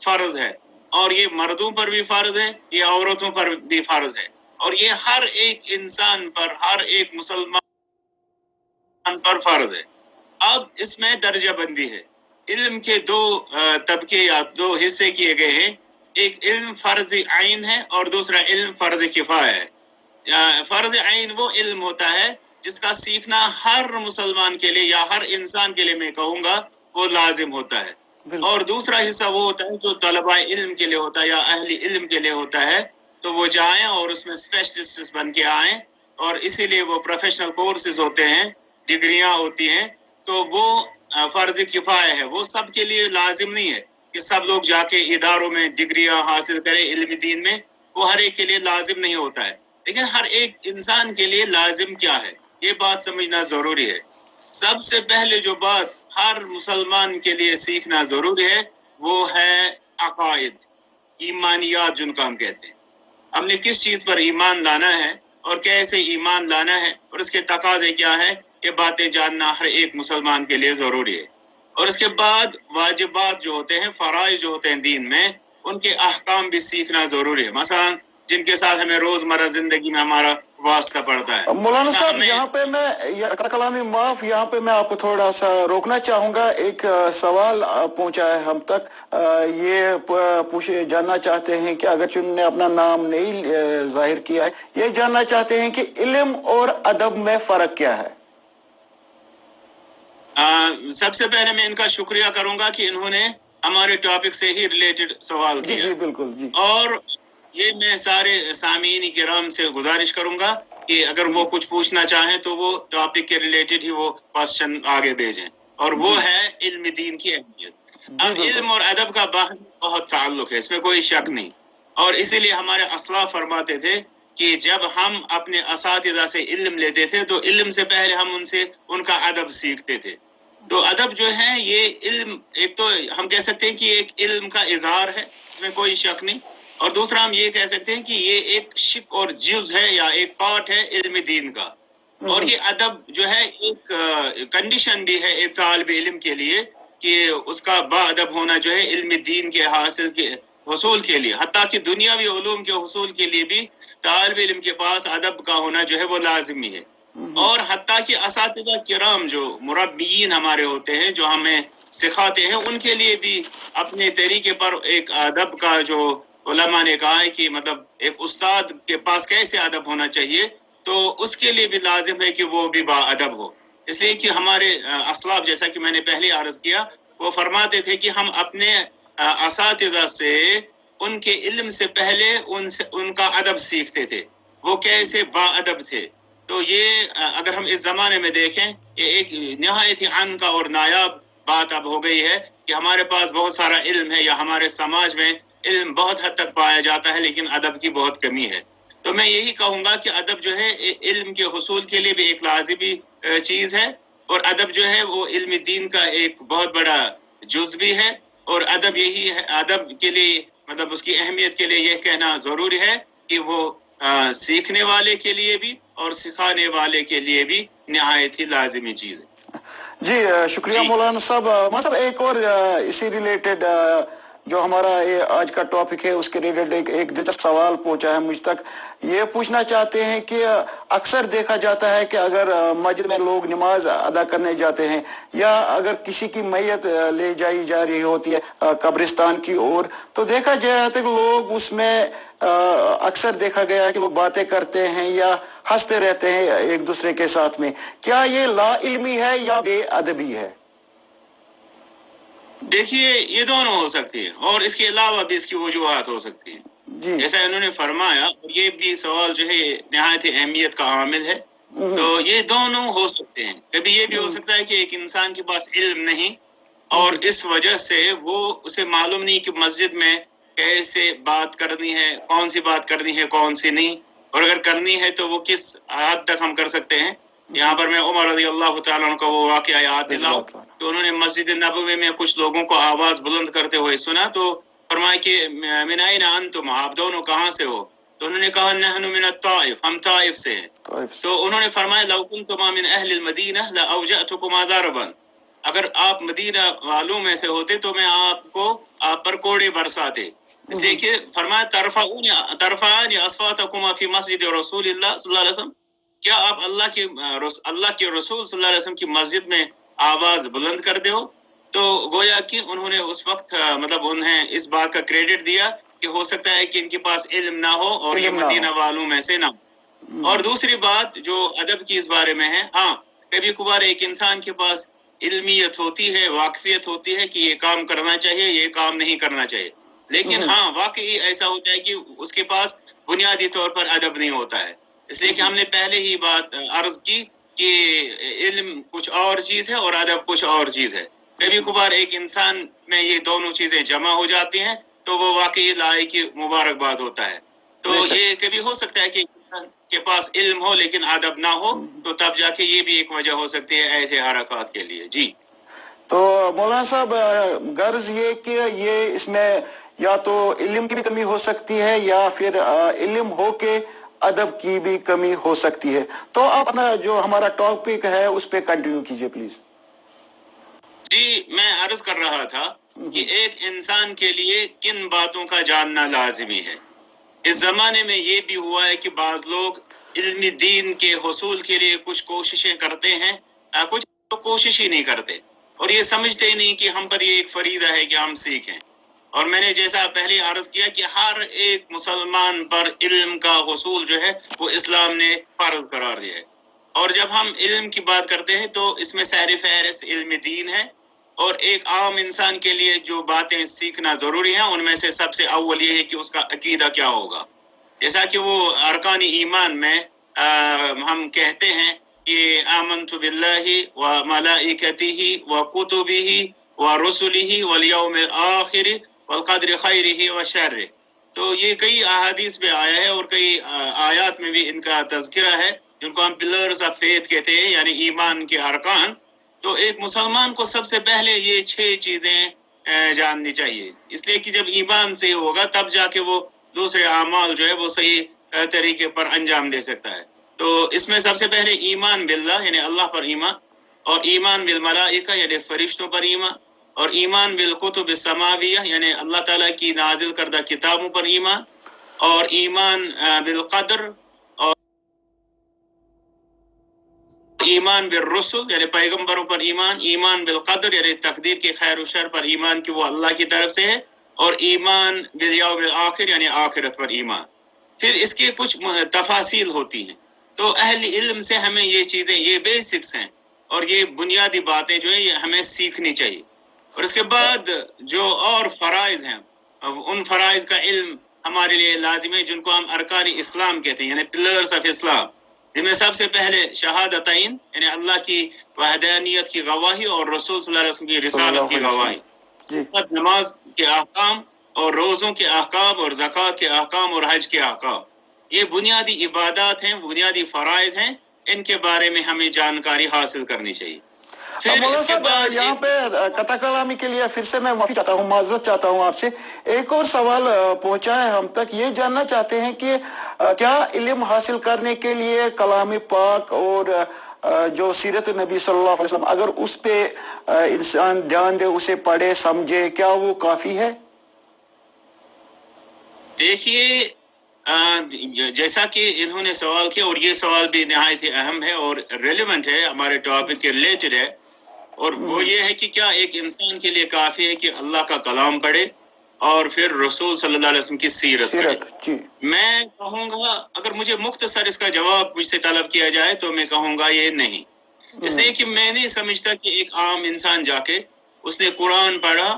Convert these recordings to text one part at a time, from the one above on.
فرض ہے, اور یہ مردوں پر بھی فرض ہے, یہ عورتوں پر بھی فرض ہے, اور یہ ہر ایک انسان پر, ہر ایک مسلمان پر فرض ہے. اب اس میں درجہ بندی ہے. علم کے دو طبقے یا دو حصے کیے گئے ہیں. ایک علم فرض عین ہے اور دوسرا علم فرض کفایہ ہے. فرض عین وہ علم ہوتا ہے جس کا سیکھنا ہر مسلمان کے لیے یا ہر انسان کے لیے میں کہوں گا وہ لازم ہوتا ہے. اور دوسرا حصہ وہ ہوتا ہے جو طلباء علم کے لیے ہوتا ہے یا اہل علم کے لیے ہوتا ہے, تو وہ جائیں اور اس میں اسپیشلسٹ بن کے آئیں, اور اسی لیے وہ پروفیشنل کورسز ہوتے ہیں, ڈگریاں ہوتی ہیں. تو وہ فرض کفایہ ہے, وہ سب کے لیے لازم نہیں ہے کہ سب لوگ جا کے اداروں میں ڈگریاں حاصل کریں علم دین میں, وہ ہر ایک کے لیے لازم نہیں ہوتا ہے. لیکن ہر ایک انسان کے لیے لازم کیا ہے یہ بات سمجھنا ضروری ہے. سب سے پہلے جو بات ہر مسلمان کے لیے سیکھنا ضروری ہے وہ ہے عقائد, ایمانیات جن کا ہم کہتے ہیں. ہم نے کس چیز پر ایمان لانا ہے اور کیسے ایمان لانا ہے اور اس کے تقاضے کیا ہے, یہ باتیں جاننا ہر ایک مسلمان کے لیے ضروری ہے. اور اس کے بعد واجبات جو ہوتے ہیں, فرائض جو ہوتے ہیں دین میں, ان کے احکام بھی سیکھنا ضروری ہے, مثلا جن کے ساتھ ہمیں روزمرہ زندگی میں ہمارا واسطہ پڑتا ہے. مولانا صاحب یہاں پہ میں کلامی معاف, یہاں پہ میں آپ کو تھوڑا سا روکنا چاہوں گا. ایک سوال پہنچا ہے ہم تک, یہ جاننا چاہتے ہیں کہ اگر جن نے اپنا نام نہیں ظاہر کیا ہے, یہ جاننا چاہتے ہیں کہ علم اور ادب میں فرق کیا ہے. سب سے پہلے میں ان کا شکریہ کروں گا کہ انہوں نے ہمارے ٹاپک سے ہی ریلیٹڈ سوال کیا. جی بالکل جی. اور یہ میں سارے سامعین کرام سے گزارش کروں گا کہ اگر وہ کچھ پوچھنا چاہیں تو وہ ٹاپک کے ریلیٹڈ ہی وہ کوسچن آگے بھیجیں, اور وہ ہے علم دین کی اہمیت. اب علم اور ادب کا باہمی بہت تعلق ہے, اس میں کوئی شک نہیں. اور اسی لیے ہمارے اسلاف فرماتے تھے کہ جب ہم اپنے اساتذہ سے علم لیتے تھے تو علم سے پہلے ہم ان سے ان کا ادب سیکھتے تھے. تو ادب جو ہے یہ علم, ایک تو ہم کہہ سکتے ہیں کہ ایک علم کا اظہار ہے, اس میں کوئی شک نہیں, اور دوسرا ہم یہ کہہ سکتے ہیں کہ یہ ایک شق اور جز ہے یا ایک پارٹ ہے علم دین کا. اور یہ ادب جو ہے ایک کنڈیشن بھی ہے ایک طالب علم کے لیے کہ اس کا با ادب ہونا جو ہے علم دین کے حاصل کے حصول کے لیے, حتیٰ کہ دنیاوی علوم کے حصول کے لیے بھی طالب علم کے پاس ادب کا ہونا جو ہے وہ لازمی ہے. اور حتیٰ کہ اساتذہ کرام جو مربیین ہمارے ہوتے ہیں جو ہمیں سکھاتے ہیں, ان کے لیے بھی اپنے طریقے پر ایک ادب کا جو علماء نے کہا ہے کہ مطلب ایک استاد کے پاس کیسے ادب ہونا چاہیے, تو اس کے لیے بھی لازم ہے کہ وہ بھی با ادب ہو. اس لیے کہ ہمارے اسلاف, جیسا کہ میں نے پہلے عرض کیا, وہ فرماتے تھے کہ ہم اپنے اساتذہ سے ان کے علم سے پہلے ان کا ادب سیکھتے تھے, وہ کیسے با ادب تھے. تو یہ اگر ہم اس زمانے میں دیکھیں, یہ ایک نہایت ہی عام کا اور نایاب بات اب ہو گئی ہے کہ ہمارے پاس بہت سارا علم ہے یا ہمارے سماج میں علم بہت حد تک پایا جاتا ہے لیکن ادب کی بہت کمی ہے. تو میں یہی کہوں گا کہ ادب جو ہے علم کے حصول کے لیے بھی ایک لازمی چیز ہے, اور ادب جو ہے وہ علم دین کا ایک بہت بڑا جز بھی ہے. اور ادب یہی ہے, ادب کے لیے مطلب اس کی اہمیت کے لیے یہ کہنا ضروری ہے کہ وہ سیکھنے والے کے لیے بھی اور سکھانے والے کے لیے بھی نہایت ہی لازمی چیز ہے. جی شکریہ مولانا صاحب. مطلب ایک اور اسی ریلیٹڈ جو ہمارا یہ آج کا ٹاپک ہے اس کے ریلیٹڈ ایک دلچسپ سوال پہنچا ہے مجھ تک. یہ پوچھنا چاہتے ہیں کہ اکثر دیکھا جاتا ہے کہ اگر مسجد میں لوگ نماز ادا کرنے جاتے ہیں یا اگر کسی کی میت لے جائی جا رہی ہوتی ہے قبرستان کی اور, تو دیکھا جاتا ہے کہ لوگ اس میں اکثر دیکھا گیا ہے کہ وہ باتیں کرتے ہیں یا ہنستے رہتے ہیں ایک دوسرے کے ساتھ میں. کیا یہ لا علمی ہے یا بے ادبی ہے؟ دیکھیے یہ دونوں ہو سکتی ہیں اور اس کے علاوہ بھی اس کی وجوہات ہو سکتی ہیں. جیسا انہوں نے فرمایا, یہ بھی سوال جو ہے نہایت اہمیت کا عامل ہے. تو یہ دونوں ہو سکتے ہیں. کبھی یہ بھی ہو سکتا ہے کہ ایک انسان کے پاس علم نہیں اور اس وجہ سے وہ اسے معلوم نہیں کہ مسجد میں کیسے بات کرنی ہے, کون سی بات کرنی ہے کون سی نہیں, اور اگر کرنی ہے تو وہ کس حد تک ہم کر سکتے ہیں. یہاں پر میں عمر رضی اللہ تعالیٰ عنہ کا وہ واقعہ یاد دلاؤں کہ انہوں نے مسجد نبوی میں کچھ لوگوں کو آواز بلند کرتے ہوئے سنا تو فرمایا کہ من این انتم, آپ دونوں کہاں سے ہو؟ تو انہوں نے کہا نحن من الطائف, ہم طائف سے ہیں. تو انہوں نے فرمایا لو کنتما من اہل المدینہ لاوجأتکما ضربا, اگر آپ مدینہ والوں میں سے ہوتے تو میں آپ پر کوڑے برساتے. اس لیے کہ فرمایا ترفعان اصواتکما فی مسجد رسول اللہ صلی اللہ علیہ وسلم، کیا آپ اللہ کے رسول صلی اللہ علیہ وسلم کی مسجد میں آواز بلند کر دے ہو؟ تو گویا کہ انہوں نے اس وقت مطلب انہیں اس بات کا کریڈٹ دیا کہ ہو سکتا ہے کہ ان کے پاس علم نہ ہو اور یہ مدینہ والوں میں سے نہ ہو. اور دوسری بات جو ادب کی اس بارے میں ہے، ہاں کبھی کبھار ایک انسان کے پاس علمیت ہوتی ہے، واقفیت ہوتی ہے کہ یہ کام کرنا چاہیے، یہ کام نہیں کرنا چاہیے، لیکن ہاں واقعی ایسا ہوتا ہے کہ اس کے پاس بنیادی طور پر ادب نہیں ہوتا ہے. اس لیے کہ ہم نے پہلے ہی بات عرض کی کہ علم کچھ اور چیز ہے اور ادب کچھ اور چیز ہے. کبھی کبھار ایک انسان میں یہ دونوں چیزیں جمع ہو جاتی ہیں تو وہ واقعی لائق مبارکباد ہوتا ہے. تو یہ کبھی ہو سکتا ہے کہ انسان کے پاس علم ہو لیکن ادب نہ ہو، تو تب جا کے یہ بھی ایک وجہ ہو سکتی ہے ایسے حرکات کے لیے. جی تو مولانا صاحب غرض یہ کہ یہ اس میں یا تو علم کی بھی کمی ہو سکتی ہے یا پھر علم ہو کے ادب کی بھی کمی ہو سکتی ہے. تو آپ اپنا جو ہمارا ٹاپک ہے اس پہ کنٹینیو کیجئے پلیز. جی میں عرض کر رہا تھا کہ ایک انسان کے لیے کن باتوں کا جاننا لازمی ہے. اس زمانے میں یہ بھی ہوا ہے کہ بعض لوگ علم دین کے حصول کے لیے کچھ کوششیں کرتے ہیں، کچھ تو کوشش ہی نہیں کرتے اور یہ سمجھتے ہی نہیں کہ ہم پر یہ ایک فریضہ ہے کہ ہم سیکھیں. اور میں نے جیسا پہلے عرض کیا کہ ہر ایک مسلمان پر علم کا حصول جو ہے وہ اسلام نے فرض قرار دیا ہے. اور جب ہم علم کی بات کرتے ہیں تو اس میں سیر فہرست علم دین ہے، اور ایک عام انسان کے لیے جو باتیں سیکھنا ضروری ہیں ان میں سے سب سے اول یہ ہے کہ اس کا عقیدہ کیا ہوگا. جیسا کہ وہ ارکان ایمان میں ہم کہتے ہیں کہ آمنت باللہ و ملائکتہ و کتبہ و رسلہ والیوم الآخر والقدر خیرہ و شرہ. تو یہ کئی احادیث میں آیا ہے اور کئی آیات میں بھی ان کا تذکرہ ہے، جن کو ہم پلرز آف فیتھ کہتے ہیں، یعنی ایمان کے ارکان. تو ایک مسلمان کو سب سے پہلے یہ 6 چیزیں جاننی چاہیے، اس لیے کہ جب ایمان سے ہوگا تب جا کے وہ دوسرے اعمال جو ہے وہ صحیح طریقے پر انجام دے سکتا ہے. تو اس میں سب سے پہلے ایمان باللہ یعنی اللہ پر ایمان، اور ایمان بالملائکہ یعنی فرشتوں پر ایمان، اور ایمان بالکتب السماویہ یعنی اللہ تعالیٰ کی نازل کردہ کتابوں پر ایمان، اور ایمان بالقدر، اور ایمان بالرسل یعنی پیغمبروں پر ایمان، ایمان بالقدر یعنی تقدیر کے خیر و شر پر ایمان کہ وہ اللہ کی طرف سے ہے، اور ایمان بالیوم الآخر یعنی آخرت پر ایمان. پھر اس کے کچھ تفاصیل ہوتی ہیں. تو اہل علم سے ہمیں یہ چیزیں، یہ بیسکس ہیں اور یہ بنیادی باتیں جو ہیں یہ ہمیں سیکھنی چاہیے. اور اس کے بعد جو اور فرائض ہیں ان فرائض کا علم ہمارے لیے لازم ہے، جن کو ہم ارکان اسلام کہتے ہیں یعنی پلرز آف اسلام، جن میں سب سے پہلے شہادتین یعنی اللہ کی وحدانیت کی گواہی اور رسول صلی اللہ علیہ وسلم کی رسالت کی گواہی، نماز کے احکام اور روزوں کے احکام اور زکوٰۃ کے احکام اور حج کے احکام. یہ بنیادی عبادات ہیں، بنیادی فرائض ہیں، ان کے بارے میں ہمیں جانکاری حاصل کرنی چاہیے. مولانا صاحب یہاں پہ قطع کلامی کے لیے پھر سے میں معافی چاہتا ہوں، معذرت چاہتا ہوں آپ سے. ایک اور سوال پہنچا ہے ہم تک، یہ جاننا چاہتے ہیں کہ کیا علم حاصل کرنے کے لیے کلام پاک اور جو سیرت نبی صلی اللہ علیہ وسلم اگر اس پہ انسان دھیان دے، اسے پڑھے سمجھے، کیا وہ کافی ہے؟ دیکھیے جیسا کہ انہوں نے سوال کیا، اور یہ سوال بھی نہایت اہم ہے اور ریلیونٹ ہے، ہمارے ٹاپک کے ریلیٹڈ ہے، اور وہ یہ ہے کہ کیا ایک انسان کے لیے کافی ہے کہ اللہ کا کلام پڑھے اور پھر رسول صلی اللہ علیہ وسلم کی سیرت پڑھے؟ میں کہوں گا اگر مجھے مختصر اس کا جواب مجھ سے طلب کیا جائے تو میں کہوں گا یہ نہیں. اس لیے کہ میں نہیں سمجھتا کہ ایک عام انسان جا کے اس نے قرآن پڑھا،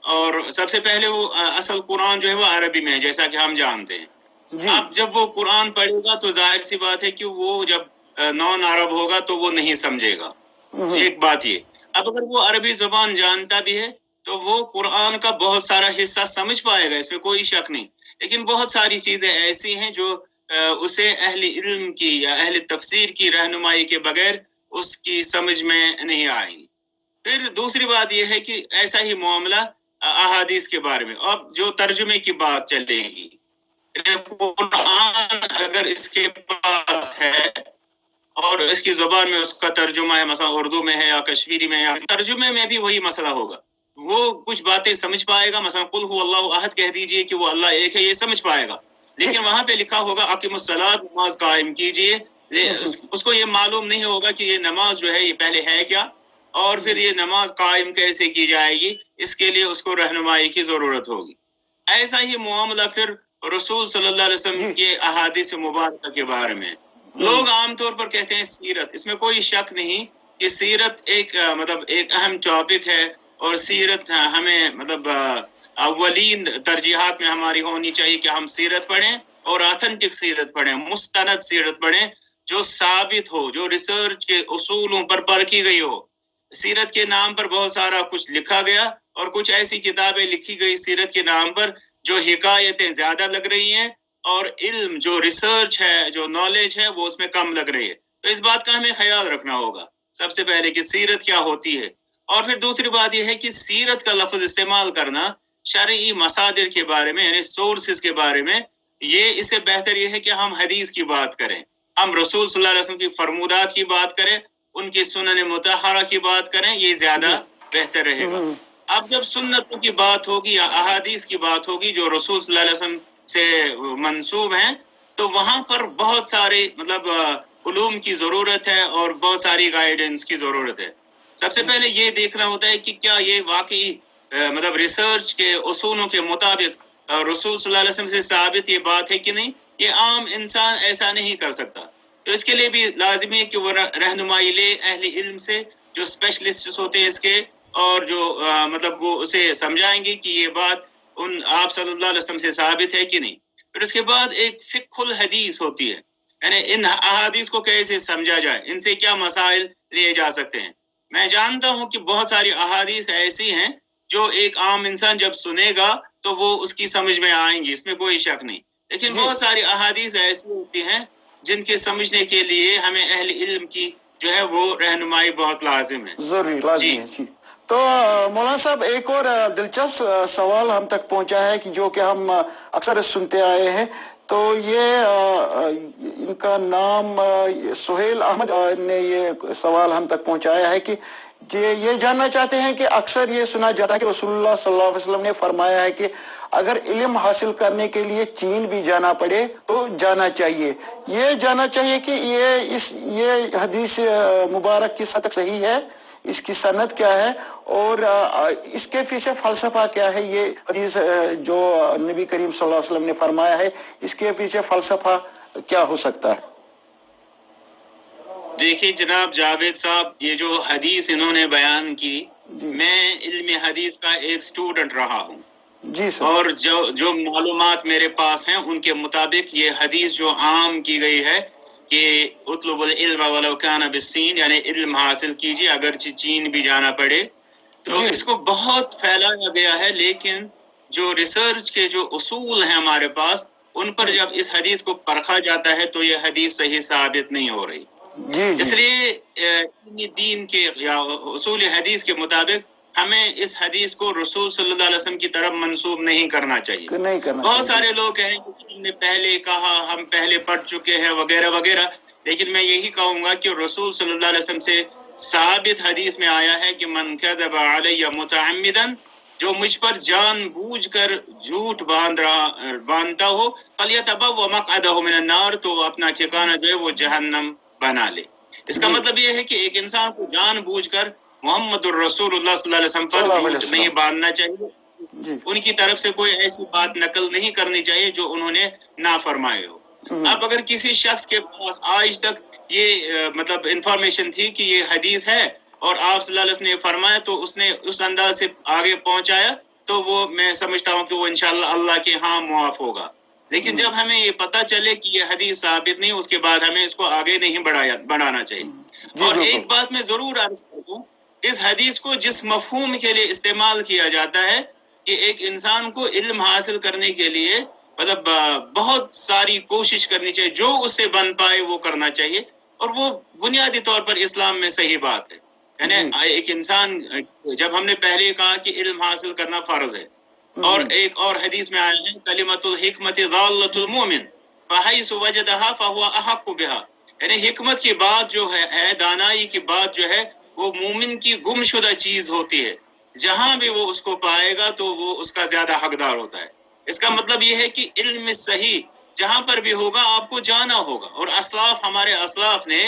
اور سب سے پہلے وہ اصل قرآن جو ہے وہ عربی میں ہے جیسا کہ ہم جانتے ہیں. اب جب وہ قرآن پڑھے گا تو ظاہر سی بات ہے کہ وہ جب نان عرب ہوگا تو وہ نہیں سمجھے گا. ایک بات یہ. اب اگر وہ عربی زبان جانتا بھی ہے تو وہ قرآن کا بہت سارا حصہ سمجھ پائے گا، اس میں کوئی شک نہیں، لیکن بہت ساری چیزیں ایسی ہیں جو اسے اہل علم کی یا اہل تفسیر کی رہنمائی کے بغیر اس کی سمجھ میں نہیں آئیں گی. پھر دوسری بات یہ ہے کہ ایسا ہی معاملہ احادیث کے بارے میں. اب جو ترجمے کی بات چلے گی، قرآن اگر اس کے پاس ہے اور اس کی زبان میں اس کا ترجمہ ہے، مثلا اردو میں ہے یا کشمیری میں، یا ترجمے میں بھی وہی مسئلہ ہوگا. وہ کچھ باتیں سمجھ پائے گا، مثلا قل هو اللہ احد کہہ دیجئے کہ وہ اللہ ایک ہے، یہ سمجھ پائے گا. لیکن وہاں پہ لکھا ہوگا اقیم الصلاۃ، نماز قائم کیجئے، اس کو یہ معلوم نہیں ہوگا کہ یہ نماز جو ہے یہ پہلے ہے کیا، اور پھر یہ نماز قائم کیسے کی جائے گی. اس کے لیے اس کو رہنمائی کی ضرورت ہوگی. ایسا ہی معاملہ پھر رسول صلی اللہ علیہ وسلم کے احادیث مبارکہ کے بارے میں. لوگ عام طور پر کہتے ہیں سیرت، اس میں کوئی شک نہیں کہ سیرت ایک مطلب ایک اہم ٹاپک ہے، اور سیرت ہمیں مطلب اولین ترجیحات میں ہماری ہونی چاہیے کہ ہم سیرت پڑھیں، اور آتھنٹک سیرت پڑھیں، مستند سیرت پڑھیں جو ثابت ہو، جو ریسرچ کے اصولوں پر پرکھی گئی ہو. سیرت کے نام پر بہت سارا کچھ لکھا گیا، اور کچھ ایسی کتابیں لکھی گئی سیرت کے نام پر جو حکایتیں زیادہ لگ رہی ہیں، اور علم جو ریسرچ ہے، جو نالج ہے، وہ اس میں کم لگ رہی ہے. تو اس بات کا ہمیں خیال رکھنا ہوگا سب سے پہلے کہ سیرت کیا ہوتی ہے. اور پھر دوسری بات یہ ہے کہ سیرت کا لفظ استعمال کرنا شرعی مصادر کے بارے میں، یعنی سورسز کے بارے میں، یہ اس سے بہتر یہ ہے کہ ہم حدیث کی بات کریں، ہم رسول صلی اللہ علیہ وسلم کی فرمودات کی بات کریں، ان کی سنن مطہرہ کی بات کریں، یہ زیادہ بہتر رہے گا. اب جب سنتوں کی بات ہوگی یا احادیث کی بات ہوگی جو رسول صلی اللہ علیہ وسلم سے منسوب ہیں، تو وہاں پر بہت سارے مطلب علوم کی ضرورت ہے، اور بہت ساری گائیڈنس کی ضرورت ہے. سب سے پہلے یہ دیکھنا ہوتا ہے کہ کیا یہ واقعی مطلب ریسرچ کے اصولوں کے مطابق رسول صلی اللہ علیہ وسلم سے ثابت یہ بات ہے کہ نہیں. یہ عام انسان ایسا نہیں کر سکتا. تو اس کے لیے بھی لازمی ہے کہ وہ رہنمائی لے اہل علم سے، جو اسپیشلسٹ ہوتے ہیں اس کے، اور جو مطلب وہ اسے سمجھائیں گے کہ یہ بات ان آپ صلی اللہ علیہ وسلم سے ثابت ہے کہ نہیں. پھر اس کے بعد ایک فقہ الحدیث ہوتی ہے، یعنی ان احادیث کو کیسے سمجھا جائے، ان سے کیا مسائل لیے جا سکتے ہیں. میں جانتا ہوں کہ بہت ساری احادیث ایسی ہیں جو ایک عام انسان جب سنے گا تو وہ اس کی سمجھ میں آئیں گی، اس میں کوئی شک نہیں. لیکن بہت ساری احادیث ایسی ہوتی ہیں جن کے سمجھنے کے لیے ہمیں اہل علم کی جو ہے وہ رہنمائی بہت لازم ہے. ضروری لازمی ہے. جی تو مولانا صاحب ایک اور دلچسپ سوال ہم تک پہنچا ہے کہ جو کہ ہم اکثر سنتے آئے ہیں. تو یہ ان کا نام سہیل احمد نے یہ سوال ہم تک پہنچایا ہے کہ یہ جاننا چاہتے ہیں کہ اکثر یہ سنا جاتا ہے کہ رسول اللہ صلی اللہ علیہ وسلم نے فرمایا ہے کہ اگر علم حاصل کرنے کے لیے چین بھی جانا پڑے تو جانا چاہیے. یہ جاننا چاہیے کہ یہ حدیث مبارک کی سند صحیح ہے، اس کی سند کیا ہے، اور اس کے پیچھے فلسفہ کیا ہے. یہ حدیث جو نبی کریم صلی اللہ علیہ وسلم نے فرمایا ہے، اس کے پیچھے فلسفہ کیا ہو سکتا ہے؟ دیکھیے جناب جاوید صاحب، یہ جو حدیث انہوں نے بیان کی، میں علم حدیث کا ایک سٹوڈنٹ رہا ہوں. جی سر. اور جو معلومات میرے پاس ہیں ان کے مطابق یہ حدیث جو عام کی گئی ہے کہ اطلب العلم ولو کان بالصین، یعنی علم حاصل کیجیے اگرچہ چین بھی جانا پڑے، تو اس کو بہت پھیلایا گیا ہے. لیکن جو ریسرچ کے جو اصول ہیں ہمارے پاس، ان پر جب اس حدیث کو پرکھا جاتا ہے تو یہ حدیث صحیح ثابت نہیں ہو رہی. اس لیے دین کے یا اصول حدیث کے مطابق ہمیں اس حدیث کو رسول صلی اللہ علیہ وسلم کی طرف منسوب نہیں کرنا چاہیے. بہت سارے لوگ کہیں کہ ہم نے پہلے کہا، ہم پہلے پڑھ چکے ہیں وغیرہ وغیرہ. لیکن میں یہی کہوں گا کہ رسول صلی اللہ علیہ وسلم سے ثابت حدیث میں آیا ہے کہ من کذب علی متعمدا، جو مجھ پر جان بوجھ کر جھوٹ باندھتا ہو، فلیتبوأ مقعدہ من النار، تو اپنا ٹھکانہ جو ہے وہ جہنم بنا لے. اس کا مطلب یہ ہے کہ ایک انسان کو جان بوجھ کر محمد الرسول اللہ صلی اللہ علیہ وسلم پر جھوٹ نہیں باندھنا چاہیے. ان کی طرف سے کوئی ایسی بات نقل نہیں کرنی چاہیے جو انہوں نے نہ فرمائے ہو. اب اگر کسی شخص کے پاس آج تک یہ مطلب انفارمیشن تھی کہ یہ حدیث ہے اور آپ صلی اللہ علیہ وسلم نے فرمایا، تو اس نے اس انداز سے آگے پہنچایا، تو وہ میں سمجھتا ہوں کہ وہ انشاءاللہ اللہ کے ہاں معاف ہوگا. لیکن جب ہمیں یہ پتہ چلے کہ یہ حدیث ثابت نہیں، اس کے بعد ہمیں اس کو آگے نہیں بڑھانا چاہیے. اور ایک بات میں ضرور عرض کروں، اس حدیث کو جس مفہوم کے لیے استعمال کیا جاتا ہے کہ ایک انسان کو علم حاصل کرنے کے لیے مطلب بہت ساری کوشش کرنی چاہیے، جو اس سے بن پائے وہ کرنا چاہیے. اور وہ بنیادی طور پر اسلام میں صحیح بات ہے. یعنی ایک انسان، جب ہم نے پہلے کہا کہ علم حاصل کرنا فرض ہے، اور ایک اور حدیث میں آیا ہے کلمۃ الحکمت ضالۃ المؤمن فحیث وجدها فهو احق بها، یعنی حکمت کی بات جو ہے دانائی کی بات جو ہے وہ مومن کی گمشدہ چیز ہوتی ہے، جہاں بھی وہ اس کو پائے گا تو وہ اس کا زیادہ حقدار ہوتا ہے. اس کا مطلب یہ ہے کہ علم صحیح جہاں پر بھی ہوگا آپ کو جانا ہوگا. اور اسلاف، ہمارے اسلاف نے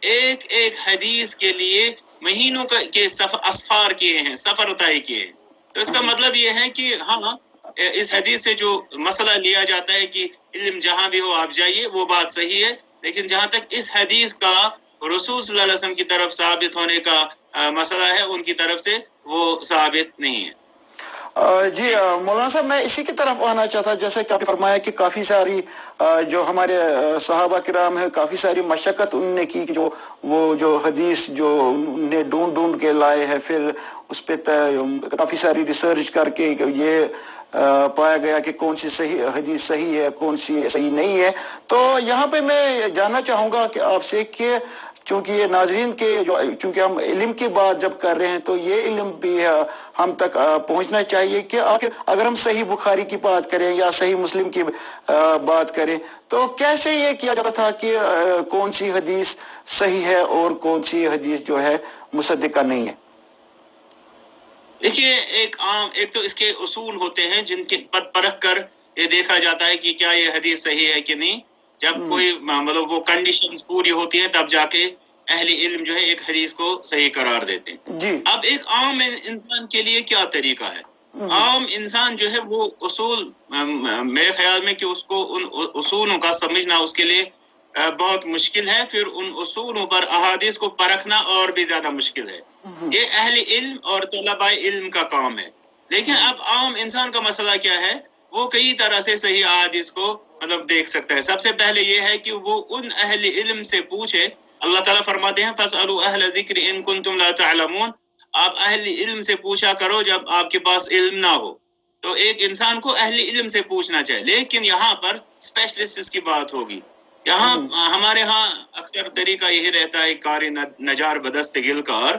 ایک ایک حدیث کے لیے مہینوں کے اسفار کیے ہیں، سفر طے کیے ہیں. تو اس کا مطلب یہ ہے کہ ہاں، اس حدیث سے جو مسئلہ لیا جاتا ہے کہ علم جہاں بھی ہو آپ جائیے، وہ بات صحیح ہے. لیکن جہاں تک اس حدیث کا رسول صلی اللہ علیہ وسلم کی طرف ثابت ہونے کا مسئلہ ہے، ان کی طرف سے وہ ثابت نہیں ہے. جی مولانا صاحب، میں اسی کی طرف آنا چاہتا، جیسے کہ آپ نے فرمایا کہ کافی ساری جو ہمارے صحابہ کرام ہیں، کافی ساری مشقت انہوں نے کی، جو حدیث جو انہوں نے ڈھونڈ کے لائے ہیں، پھر اس پہ کافی ساری ریسرچ کر کے یہ پایا گیا کہ کون سی صحیح حدیث صحیح ہے، کون سی صحیح نہیں ہے. تو یہاں پہ میں جاننا چاہوں گا کہ آپ سے کہ چونکہ یہ ناظرین کے چونکہ ہم علم کی بات جب کر رہے ہیں تو یہ علم بھی ہم تک پہنچنا چاہیے کہ آخر اگر ہم صحیح بخاری کی بات کریں یا صحیح مسلم کی بات کریں تو کیسے یہ کیا جاتا تھا کہ کون سی حدیث صحیح ہے اور کون سی حدیث جو ہے مصدقہ نہیں ہے. دیکھیے، ایک تو اس کے اصول ہوتے ہیں جن کے پر پرکھ کر یہ دیکھا جاتا ہے کہ کیا یہ حدیث صحیح ہے کہ نہیں. جب کوئی مطلب وہ کنڈیشنز پوری ہوتی ہیں تب جا کے اہل علم جو ہے ایک حدیث کو صحیح قرار دیتے ہیں. جی. اب ایک عام انسان کے لیے کیا طریقہ ہے؟ عام انسان جو ہے وہ اصول، میرے خیال میں کہ اس کو ان اصولوں کا سمجھنا اس کے لیے بہت مشکل ہے. پھر ان اصولوں پر احادیث کو پرکھنا اور بھی زیادہ مشکل ہے. یہ اہل علم اور طلباء علم کا کام ہے. لیکن اب عام انسان کا مسئلہ کیا ہے؟ وہ کئی طرح سے صحیح احادیث کو مطلب دیکھ سکتا ہے. سب سے پہلے یہ ہے کہ وہ ان اہل علم سے پوچھے. اللہ تعالیٰ فرماتے ہیں فَاسْأَلُوا أَهْلَ الذِّكْرِ إِن كُنتُمْ لَا تَعْلَمُونَ. آپ اہل علم سے پوچھا کرو جب آپ کے پاس علم نہ ہو. تو ایک انسان کو اہل علم سے پوچھنا چاہیے. لیکن یہاں پر اسپیشلسٹ کی بات ہوگی. یہاں ہمارے ہاں اکثر طریقہ یہی رہتا ہے قاری نجار بدست گلکار.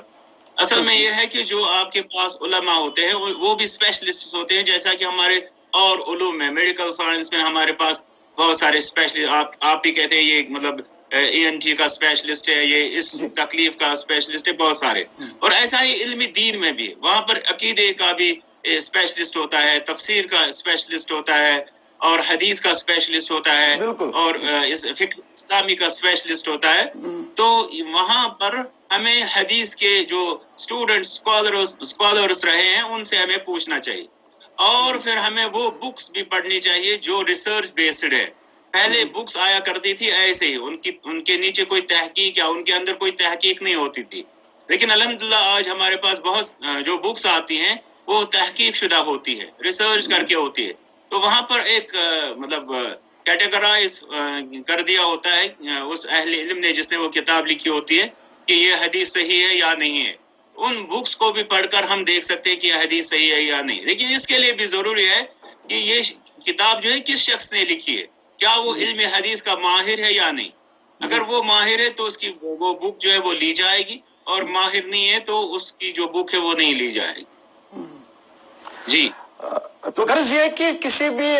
اصل میں یہ ہے کہ جو آپ کے پاس علماء ہوتے ہیں وہ بھی اسپیشلسٹ ہوتے ہیں. جیسا کہ ہمارے اور علوم میں، میڈیکل سائنس میں ہمارے پاس بہت سارے اسپیشلسٹ، آپ بھی کہتے ہیں یہ مطلب ENT کا اسپیشلسٹ ہے، یہ اس تکلیف کا اسپیشلسٹ ہے، بہت سارے. اور ایسا ہی علمی دین میں بھی، وہاں پر عقیدے کا بھی اسپیشلسٹ ہوتا ہے، تفسیر کا اسپیشلسٹ ہوتا ہے، اور حدیث کا اسپیشلسٹ ہوتا ہے، اور فقہ اسلامی کا اسپیشلسٹ ہوتا ہے. تو وہاں پر ہمیں حدیث کے جو اسٹوڈنٹس اسکالرس رہے ہیں ان سے ہمیں پوچھنا چاہیے. اور پھر ہمیں وہ بکس بھی پڑھنی چاہیے جو ریسرچ بیسڈ ہے. پہلے بکس آیا کرتی تھی ایسے ہی، ان کے نیچے کوئی تحقیق یا ان کے اندر کوئی تحقیق نہیں ہوتی تھی. لیکن الحمدللہ آج ہمارے پاس بہت جو بکس آتی ہیں وہ تحقیق شدہ ہوتی ہے، ریسرچ کر کے ہوتی ہے. تو وہاں پر ایک مطلب کیٹیگرائز کر دیا ہوتا ہے اس اہل علم نے جس نے وہ کتاب لکھی ہوتی ہے کہ یہ حدیث صحیح ہے یا نہیں ہے. ان بکس کو بھی پڑھ کر ہم دیکھ سکتے ہیں کہ یہ حدیث صحیح ہے یا نہیں. لیکن اس کے لیے بھی ضروری ہے کہ یہ کتاب جو ہے کس شخص نے لکھی ہے، کیا وہ علم حدیث کا ماہر ہے یا نہیں. اگر وہ ماہر ہے تو اس کی وہ بک جو ہے وہ لی جائے گی، اور ماہر نہیں ہے تو اس کی جو بک ہے وہ نہیں لی جائے گی. جی. تو غرض یہ کہ کسی بھی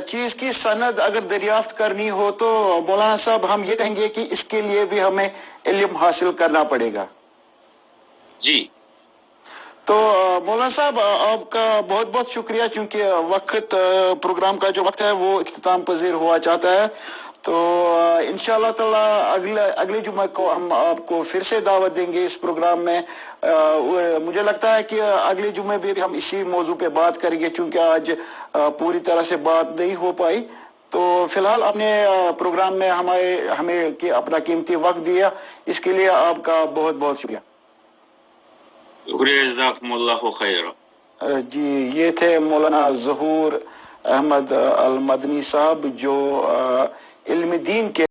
چیز کی سند اگر دریافت کرنی ہو تو مولانا صاحب ہم یہ کہیں گے کہ اس کے لیے بھی ہمیں علم حاصل کرنا پڑے گا. جی. تو مولانا صاحب آپ کا بہت بہت شکریہ، چونکہ وقت پروگرام کا جو وقت ہے وہ اختتام پذیر ہوا چاہتا ہے. تو انشاءاللہ تعالی اگلے جمعہ کو ہم آپ کو پھر سے دعوت دیں گے اس پروگرام میں. مجھے لگتا ہے کہ اگلے جمعے بھی ہم اسی موضوع پہ بات کریں گے، چونکہ آج پوری طرح سے بات نہیں ہو پائی. تو فی الحال اپنے پروگرام میں ہمیں اپنا قیمتی وقت دیا، اس کے لیے آپ کا بہت بہت شکریہ. جزاکم اللہ خیر. جی، یہ تھے مولانا ظہور احمد المدنی صاحب جو علم دین کے